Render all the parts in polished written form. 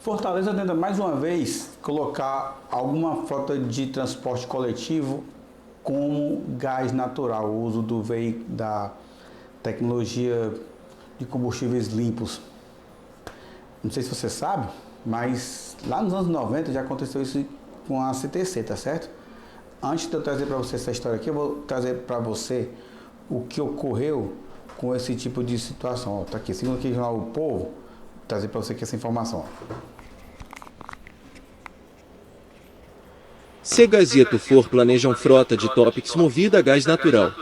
Fortaleza tenta mais uma vez colocar alguma frota de transporte coletivo como gás natural, o uso da tecnologia de combustíveis limpos. Não sei se você sabe, mas lá nos anos 90 já aconteceu isso com a CTC, tá certo? Antes de eu trazer para você essa história aqui, eu vou trazer para você o que ocorreu com esse tipo de situação. Ó, tá aqui, segundo aqui o jornal O Povo, vou trazer para você aqui essa informação. Ó. Cegás e Etufor planejam frota de Topics movida a gás natural.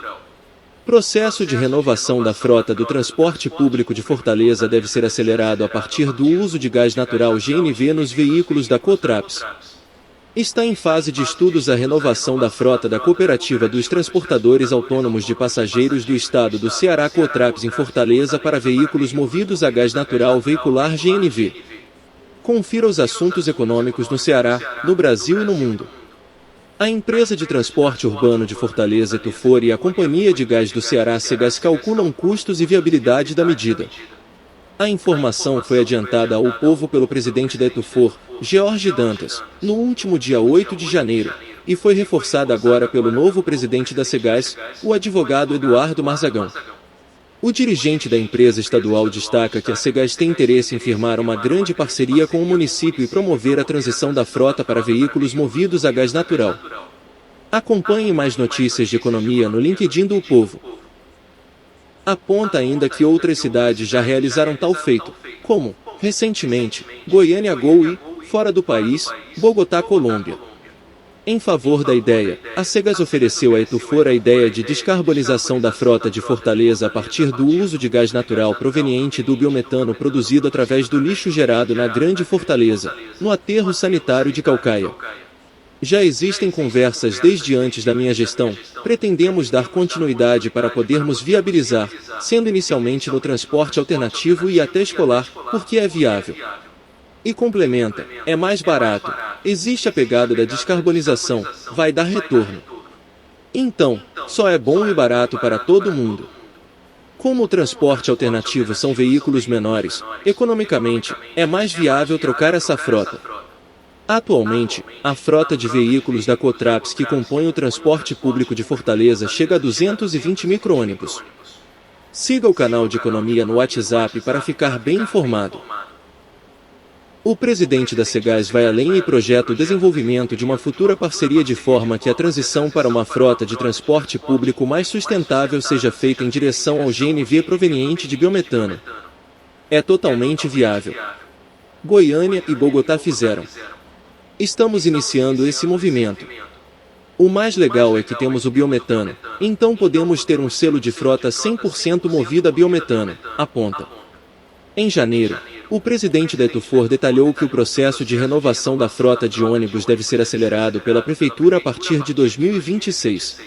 Processo de renovação da frota do transporte público de Fortaleza deve ser acelerado a partir do uso de gás natural GNV nos veículos da Cotraps. Está em fase de estudos a renovação da frota da Cooperativa dos Transportadores Autônomos de Passageiros do Estado do Ceará Cotraps em Fortaleza para veículos movidos a gás natural veicular GNV. Confira os assuntos econômicos no Ceará, no Brasil e no mundo. A empresa de transporte urbano de Fortaleza Etufor e a Companhia de Gás do Ceará Cegás calculam custos e viabilidade da medida. A informação foi adiantada ao Povo pelo presidente da Etufor, George Dantas, no último dia 8 de janeiro, e foi reforçada agora pelo novo presidente da Cegás, o advogado Eduardo Marzagão. O dirigente da empresa estadual destaca que a Cegás tem interesse em firmar uma grande parceria com o município e promover a transição da frota para veículos movidos a gás natural. Acompanhe mais notícias de economia no LinkedIn do O Povo. Aponta ainda que outras cidades já realizaram tal feito, como, recentemente, Goiânia Gol e, fora do país, Bogotá, Colômbia. Em favor da ideia, a Cegás ofereceu a Etufor a ideia de descarbonização da frota de Fortaleza a partir do uso de gás natural proveniente do biometano produzido através do lixo gerado na Grande Fortaleza, no aterro sanitário de Caucaia. Já existem conversas desde antes da minha gestão, pretendemos dar continuidade para podermos viabilizar, sendo inicialmente no transporte alternativo e até escolar, porque é viável. E complementa, é mais barato, existe a pegada da descarbonização, vai dar retorno. Então, só é bom e barato para todo mundo. Como o transporte alternativo são veículos menores, economicamente, é mais viável trocar essa frota. Atualmente, a frota de veículos da Cotraps que compõe o transporte público de Fortaleza chega a 220 micro-ônibus. Siga o canal de economia no WhatsApp para ficar bem informado. O presidente da Cegás vai além e projeta o desenvolvimento de uma futura parceria de forma que a transição para uma frota de transporte público mais sustentável seja feita em direção ao GNV proveniente de biometano. É totalmente viável. Goiânia e Bogotá fizeram. Estamos iniciando esse movimento. O mais legal é que temos o biometano, então podemos ter um selo de frota 100% movida a biometano, aponta. Em janeiro, o presidente da Etufor detalhou que o processo de renovação da frota de ônibus deve ser acelerado pela prefeitura a partir de 2026.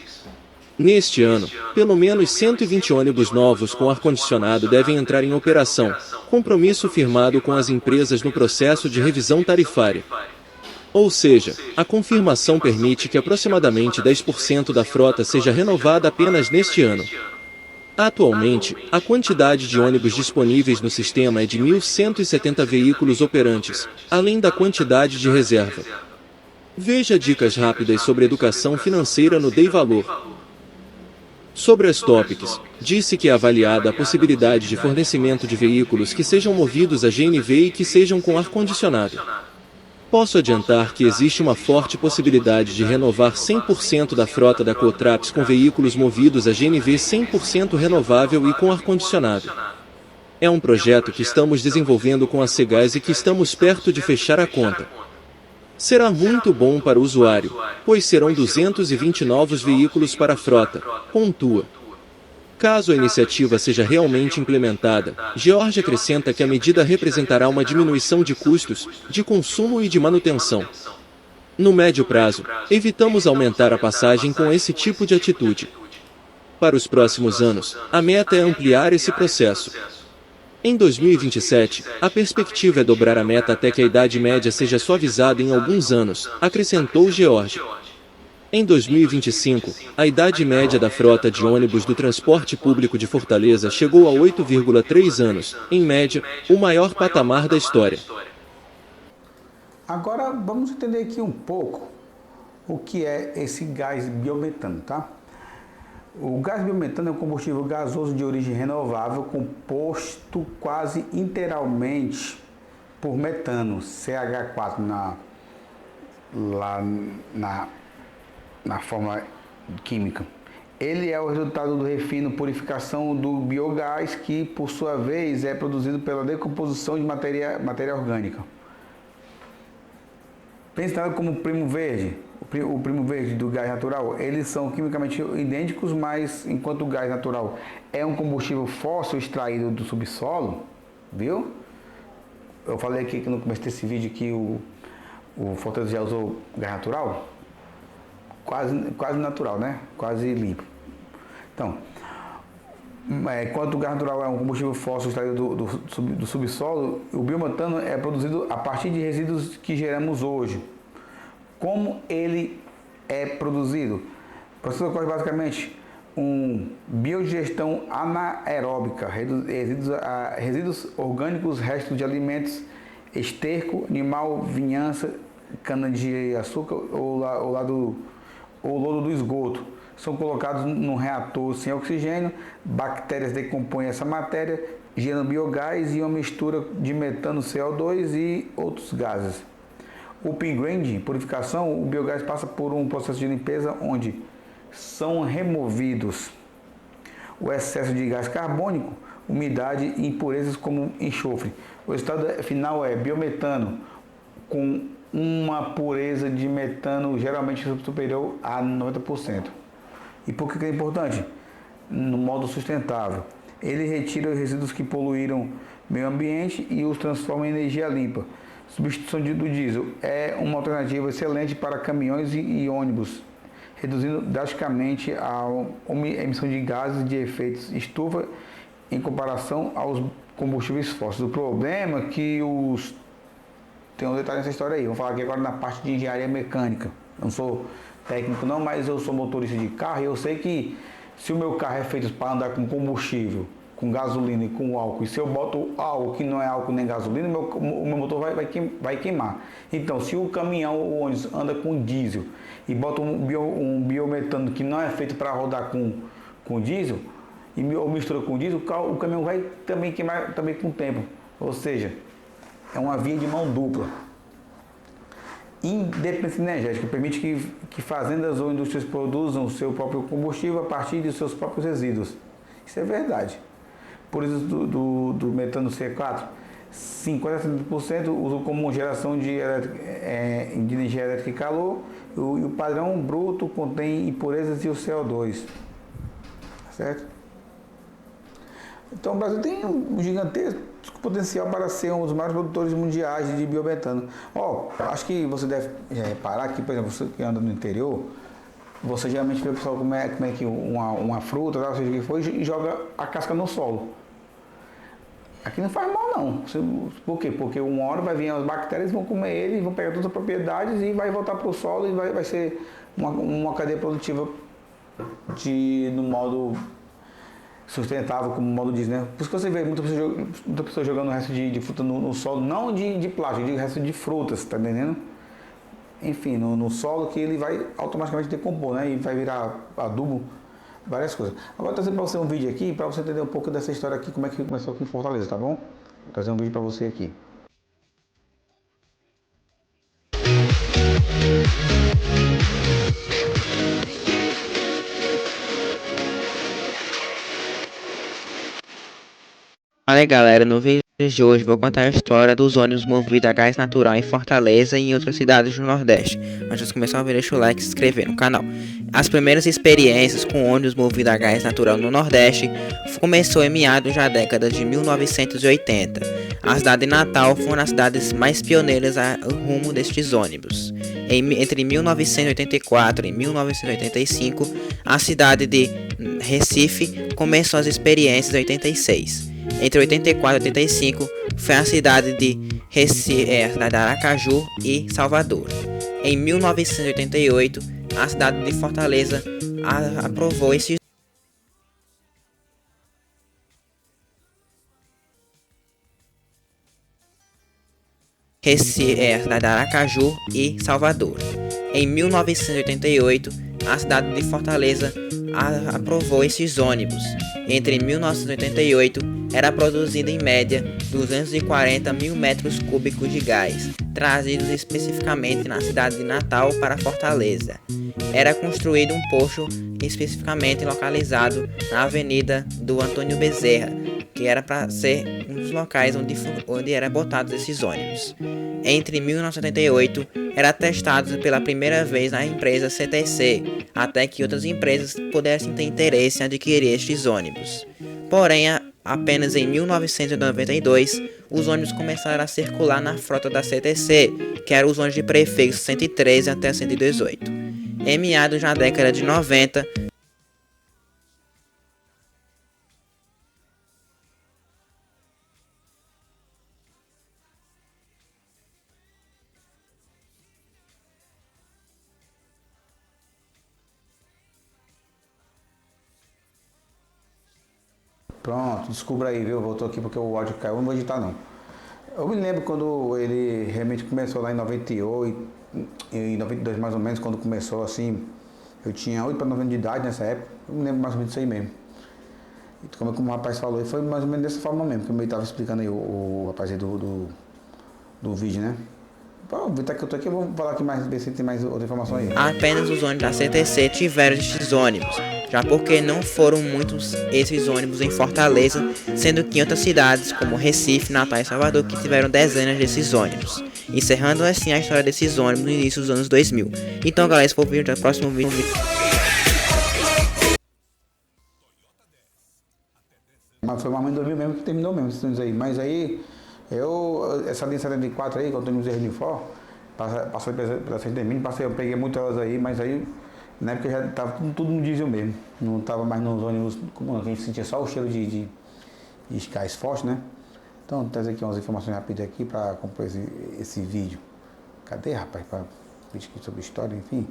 Neste ano, pelo menos 120 ônibus novos com ar-condicionado devem entrar em operação, compromisso firmado com as empresas no processo de revisão tarifária. Ou seja, a confirmação permite que aproximadamente 10% da frota seja renovada apenas neste ano. Atualmente, a quantidade de ônibus disponíveis no sistema é de 1.170 veículos operantes, além da quantidade de reserva. Veja dicas rápidas sobre educação financeira no Dei Valor. Sobre as Topics, disse que é avaliada a possibilidade de fornecimento de veículos que sejam movidos a GNV e que sejam com ar-condicionado. Posso adiantar que existe uma forte possibilidade de renovar 100% da frota da Cotraps com veículos movidos a GNV 100% renovável e com ar-condicionado. É um projeto que estamos desenvolvendo com a Cegás e que estamos perto de fechar a conta. Será muito bom para o usuário, pois serão 220 novos veículos para a frota, pontua. Caso a iniciativa seja realmente implementada, George acrescenta que a medida representará uma diminuição de custos, de consumo e de manutenção. No médio prazo, evitamos aumentar a passagem com esse tipo de atitude. Para os próximos anos, a meta é ampliar esse processo. Em 2027, a perspectiva é dobrar a meta até que a idade média seja suavizada em alguns anos, acrescentou George. Em 2025, a idade média da frota de ônibus do transporte público de Fortaleza chegou a 8,3 anos, em média, o maior patamar da história. Agora vamos entender aqui um pouco o que é esse gás biometano, tá? O gás biometano é um combustível gasoso de origem renovável composto quase integralmente por metano, CH4 na forma química. Ele é o resultado do refino purificação do biogás que, por sua vez, é produzido pela decomposição de matéria orgânica. Pensado como primo verde, o primo verde do gás natural, eles são quimicamente idênticos, mas enquanto o gás natural é um combustível fóssil extraído do subsolo, viu? Eu falei aqui que no começo desse vídeo que o Fortaleza já usou gás natural, quase natural, né? Quase limpo. Então, enquanto o gás natural é um combustível fóssil extraído do subsolo, o biometano é produzido a partir de resíduos que geramos hoje. Como ele é produzido? O processo ocorre basicamente biodigestão anaeróbica, resíduos orgânicos, restos de alimentos, esterco animal, vinhança, cana-de-açúcar ou lodo do esgoto. São colocados num reator sem oxigênio, bactérias decompõem essa matéria, gerando biogás e uma mistura de metano, CO2 e outros gases. O upgrading, purificação, o biogás passa por um processo de limpeza onde são removidos o excesso de gás carbônico, umidade e impurezas como enxofre. O resultado final é biometano com uma pureza de metano geralmente superior a 90%. E por que é importante? No modo sustentável. Ele retira os resíduos que poluíram o meio ambiente e os transforma em energia limpa. Substituição do diesel é uma alternativa excelente para caminhões e ônibus, reduzindo drasticamente a emissão de gases de efeito estufa em comparação aos combustíveis fósseis. O problema é que tem um detalhe nessa história aí. Vamos falar aqui agora na parte de engenharia mecânica. Eu não sou técnico não, mas eu sou motorista de carro e eu sei que se o meu carro é feito para andar com combustível, com gasolina e com álcool, e se eu boto algo que não é álcool nem gasolina, o meu motor vai queimar. Então, se o caminhão ou o ônibus anda com diesel e bota um biometano que não é feito para rodar com diesel, ou mistura com diesel, o caminhão vai também queimar também com o tempo. Ou seja, é uma via de mão dupla. Independência energética permite que fazendas ou indústrias produzam o seu próprio combustível a partir de seus próprios resíduos. Isso é verdade. Por isso do metano C4, 50% a 70% uso como geração de energia elétrica e calor, e o padrão bruto contém impurezas e o CO2. Certo? Então o Brasil tem um gigantesco potencial para ser um dos maiores produtores mundiais de biometano. Acho que você deve reparar que, por exemplo, você que anda no interior, você geralmente vê o pessoal como é que uma fruta, tal, seja o que for, e joga a casca no solo. Aqui não faz mal não. Por quê? Porque uma hora vai vir as bactérias, vão comer ele, vão pegar todas as propriedades e vai voltar para o solo e vai ser uma cadeia produtiva no modo sustentável, como o modo diz, né? Por isso que você vê muita pessoa jogando o resto de fruta no solo, não de plástico, de resto de frutas, tá entendendo? Enfim, no solo que ele vai automaticamente decompor, né? E vai virar adubo, várias coisas. Agora vou trazer para você um vídeo aqui, para você entender um pouco dessa história aqui, como é que começou aqui em Fortaleza, tá bom? Vou trazer um vídeo para você aqui. Fala aí galera, no vídeo de hoje vou contar a história dos ônibus movidos a gás natural em Fortaleza e em outras cidades do Nordeste. Antes de começar o vídeo, deixa o like e se inscrever no canal. As primeiras experiências com ônibus movidos a gás natural no Nordeste começou em meados da década de 1980. A cidade de Natal foi uma das cidades mais pioneiras a rumo destes ônibus. Entre 1984 e 1985, a cidade de Recife começou as experiências em 86. Entre 84 e 85 foi a cidade de Aracaju e Salvador. Em 1988, a cidade de Fortaleza aprovou esses a cidade de Aracaju e Salvador. Em 1988, a cidade de Fortaleza aprovou esses ônibus. Entre 1988, era produzido em média 240 mil metros cúbicos de gás, trazidos especificamente na cidade de Natal para Fortaleza. Era construído um posto especificamente localizado na Avenida do Antônio Bezerra, que era para ser um dos locais onde eram botados esses ônibus. Entre 1978, era testado pela primeira vez na empresa CTC, até que outras empresas pudessem ter interesse em adquirir estes ônibus. Porém, apenas em 1992, os ônibus começaram a circular na frota da CTC, que eram os ônibus de prefixo 113 até 118. Em meados da década de 90, Pronto, descubra aí, viu? Voltou aqui porque o áudio caiu, eu não vou editar não. Eu me lembro quando ele realmente começou lá em 98, em 92 mais ou menos, quando começou assim, eu tinha 8 para 9 anos de idade nessa época, eu me lembro mais ou menos disso aí mesmo. E como o rapaz falou, foi mais ou menos dessa forma mesmo, que eu estava explicando aí o rapaz aí do vídeo, né? Bom, que eu tô aqui, eu vou falar aqui mais, ver se tem mais outra informação aí. apenas os ônibus da CTC tiveram estes ônibus, já porque não foram muitos esses ônibus em Fortaleza, sendo que em outras cidades como Recife, Natal e Salvador que tiveram dezenas desses ônibus, encerrando assim a história desses ônibus no início dos anos 2000. Então galera, esse foi o vídeo, até o próximo vídeo. Mas foi mais ou menos 2000 mesmo que terminou mesmo esses anos aí. Mas aí, essa linha 74 aí, que eu tenho no Zé de For, passou pela Santa Emília, eu peguei muitas elas aí, mas aí, na época já tava tudo no diesel mesmo. Não tava mais nos ônibus, como a gente sentia só o cheiro de gás forte, né? Então, vou trazer aqui umas informações rápidas aqui para compor esse vídeo. Cadê, rapaz? Para vídeo aqui sobre história, enfim.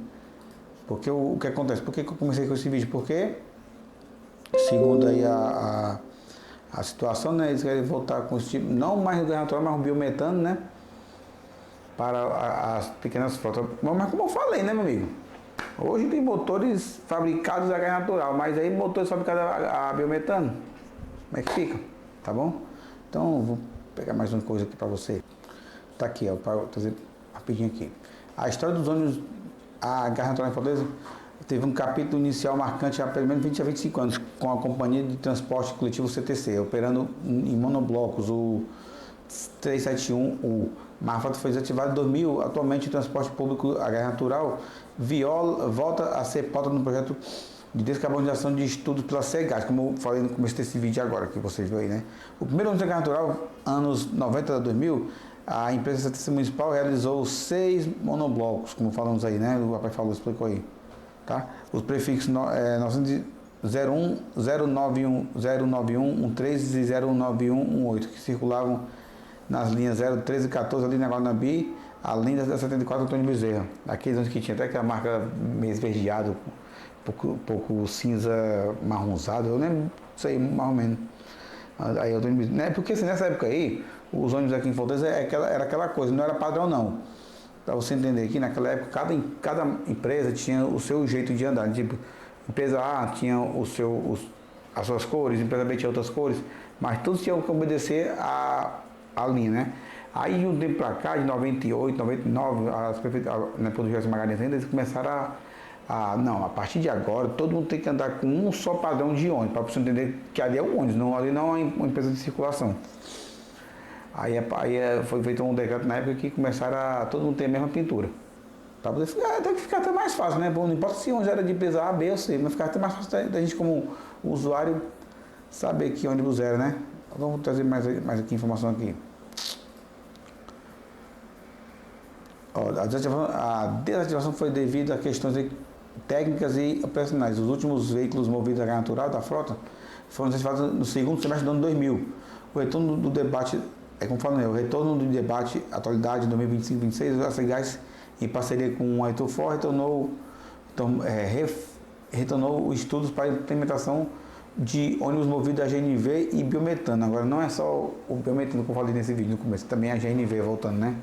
Porque o que acontece? Por que eu comecei com esse vídeo? Porque, segundo aí a situação, né, eles querem voltar com esse tipo, não mais o gás natural, mas o biometano, né, para as pequenas frotas. Mas como eu falei, né, meu amigo, hoje tem motores fabricados a gás natural, mas aí motores fabricados a biometano, como é que fica, tá bom? Então, vou pegar mais uma coisa aqui para você. Tá aqui, ó, para trazer rapidinho aqui. A história dos ônibus a gás natural em Fortaleza teve um capítulo inicial marcante há pelo menos 20 a 25 anos, com a Companhia de Transporte Coletivo CTC, operando em monoblocos, o 371U. Mas a frota foi desativada em 2000. Atualmente, o transporte público a gás natural volta a ser pauta no projeto de descarbonização de estudos pela CEGAS, como eu falei no começo desse vídeo agora, que vocês viram aí, né? O primeiro ônibus a gás natural, anos 90 a 2000, a empresa CTC Municipal realizou 6 monoblocos, como falamos aí, né? O rapaz falou, explicou aí. Tá? Os prefixos 901, 091, 091, 13 e 091, 18, que circulavam nas linhas 013 e 14 ali na Guanabi, além da 74 Antônio Bezerra. Aqueles que tinha até aquela marca meio esverdeado, pouco cinza marronzado, eu lembro isso aí mais ou menos. Aí Antônio Bezerra, né? Porque assim, nessa época aí, os ônibus aqui em Fortaleza era aquela coisa, não era padrão não. Para você entender que naquela época cada empresa tinha o seu jeito de andar. Tipo, empresa A tinha as suas cores, empresa B tinha outras cores, mas todos tinham que obedecer a linha, né? Aí de um tempo para cá, de 98, 99, as prefeituras, né, por José Magalhães ainda, eles começaram não, a partir de agora todo mundo tem que andar com um só padrão de ônibus, para você entender que ali é o ônibus, ali não é uma empresa de circulação. Aí foi feito um decreto na época que começaram a todo mundo ter a mesma pintura. Para poder ficar até mais fácil, né? Não importa se ônibus era de empresa A, B ou C, mas ficar até mais fácil da gente como usuário saber que ônibus era, né? Vamos trazer mais aqui informação aqui. Ó, a desativação foi devido a questões técnicas e operacionais. Os últimos veículos movidos a gás natural da frota foram desativados no segundo semestre do ano 2000. O retorno do debate, como falei, o retorno do debate atualidade 2025-26, a CEGAS, em parceria com a Etofor, retornou os estudos para a implementação de ônibus movido a GNV e biometano. Agora não é só o biometano que eu falei nesse vídeo no começo, também a GNV voltando, né?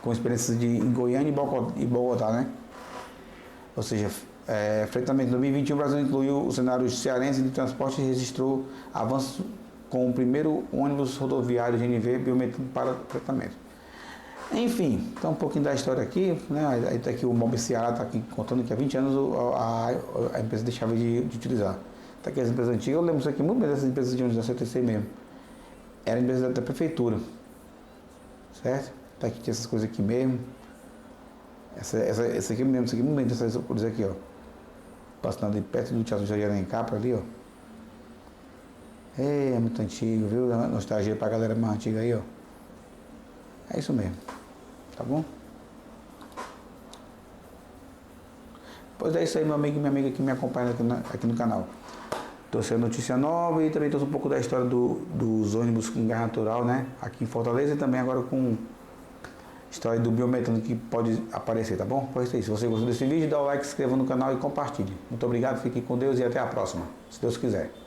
Com experiências em Goiânia e Bogotá, né? Ou seja, fretamento em 2021 o Brasil incluiu o cenário cearense de transporte e registrou avanço com o primeiro ônibus rodoviário GNV biometano para fretamento. Enfim, então um pouquinho da história aqui, né? Aí tá aqui o Mob Ceará, tá aqui contando que há 20 anos a empresa deixava de utilizar. Tá aqui as empresas antigas, eu lembro isso aqui muito bem dessas empresas de ônibus da CTC mesmo. Era empresa da prefeitura, certo? Tá aqui, tinha essas coisas aqui mesmo. Essa aqui mesmo, isso aqui muito bem dessas coisas aqui, ó. Passando ali perto do Teatro Jardim Alencar, ali, ó. É muito antigo, viu? Nostalgia pra galera mais antiga aí, ó. É isso mesmo, tá bom? Pois é isso aí, meu amigo e minha amiga que me acompanha aqui no canal. Trouxe a notícia nova e também trouxe um pouco da história dos ônibus com gás natural, né? Aqui em Fortaleza e também agora com história do biometano que pode aparecer, tá bom? Pois é isso. Se você gostou desse vídeo, dá o like, se inscreva no canal e compartilhe. Muito obrigado, fiquem com Deus e até a próxima, se Deus quiser.